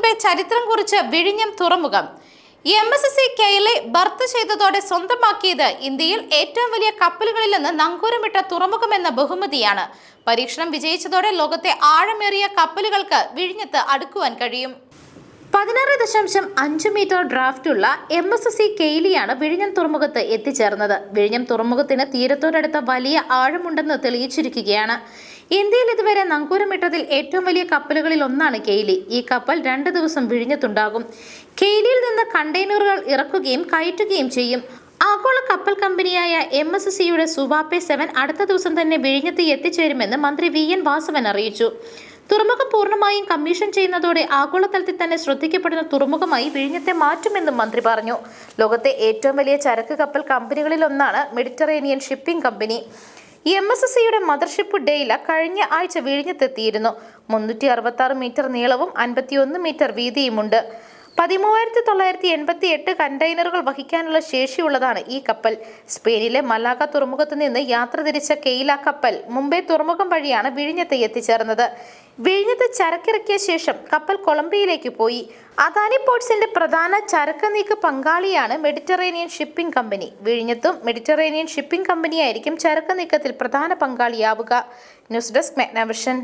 മുൻപേ ചരിത്രം കുറിച്ച വിഴിഞ്ഞം തുറമുഖം MSC കെയിലെ ബർത്ത് ചെയ്തതോടെ സ്വന്തമാക്കിയത് ഇന്ത്യയിൽ ഏറ്റവും വലിയ കപ്പലുകളിലൊന്ന് നങ്കൂരമിട്ട തുറമുഖമെന്ന ബഹുമതിയാണ്. പരീക്ഷണം വിജയിച്ചതോടെ ലോകത്തെ ആഴമേറിയ കപ്പലുകൾക്ക് വിഴിഞ്ഞത്ത് അടുക്കുവാൻ കഴിയും. 16.5 മീറ്റർ ഡ്രാഫ്റ്റുള്ള MSC കെയിലിയാണ് വിഴിഞ്ഞം തുറമുഖത്ത് എത്തിച്ചേർന്നത്. വിഴിഞ്ഞം തുറമുഖത്തിന് തീരത്തോടടുത്ത വലിയ ആഴമുണ്ടെന്ന് തെളിയിച്ചിരിക്കുകയാണ്. ഇന്ത്യയിൽ ഇതുവരെ നങ്കൂരമിട്ടതിൽ ഏറ്റവും വലിയ കപ്പലുകളിൽ ഒന്നാണ് കെയിലി. ഈ കപ്പൽ 2 ദിവസം വിഴിഞ്ഞത്തുണ്ടാകും. കെയിലിയിൽ നിന്ന് കണ്ടെയ്നറുകൾ ഇറക്കുകയും കയറ്റുകയും ചെയ്യും. ആഗോള കപ്പൽ കമ്പനിയായ MSCയുടെ സുവാപ്പെ 7 അടുത്ത ദിവസം തന്നെ വിഴിഞ്ഞത്ത് എത്തിച്ചേരുമെന്ന് മന്ത്രി VN വാസവൻ അറിയിച്ചു. തുറമുഖം പൂർണ്ണമായും കമ്മീഷൻ ചെയ്യുന്നതോടെ ആഗോളതലത്തിൽ തന്നെ ശ്രദ്ധിക്കപ്പെടുന്ന തുറമുഖമായി വിഴിഞ്ഞത്തെ മാറ്റുമെന്നും മന്ത്രി പറഞ്ഞു. ലോകത്തെ ഏറ്റവും വലിയ ചരക്ക് കപ്പൽ കമ്പനികളിലൊന്നാണ് മെഡിറ്ററേനിയൻ ഷിപ്പിംഗ് കമ്പനി. MSCയുടെ മദർഷിപ്പ് ഡെയ്ല കഴിഞ്ഞ ആഴ്ച വിഴിഞ്ഞത്തെത്തിയിരുന്നു. 366 മീറ്റർ നീളവും 51 മീറ്റർ വീതിയുമുണ്ട്. 13,988 കണ്ടെയ്നറുകൾ വഹിക്കാനുള്ള ശേഷിയുള്ളതാണ് ഈ കപ്പൽ. സ്പെയിനിലെ മലാഗ തുറമുഖത്ത് നിന്ന് യാത്ര തിരിച്ച കെയില കപ്പൽ മുംബൈ തുറമുഖം വഴിയാണ് വിഴിഞ്ഞത്ത് എത്തിച്ചേർന്നത്. വിഴിഞ്ഞത്ത് ചരക്കിറക്കിയ ശേഷം കപ്പൽ കൊളംബിയയിലേക്ക് പോയി. അദാനി പോർട്സിന്റെ പ്രധാന ചരക്ക് നീക്ക പങ്കാളിയാണ് മെഡിറ്ററേനിയൻ ഷിപ്പിംഗ് കമ്പനി. വിഴിഞ്ഞത്തും മെഡിറ്ററേനിയൻ ഷിപ്പിംഗ് കമ്പനിയായിരിക്കും ചരക്ക് നീക്കത്തിൽ പ്രധാന പങ്കാളിയാവുക. ന്യൂസ് ഡെസ്ക് മെഗ്ന വിഷൻ.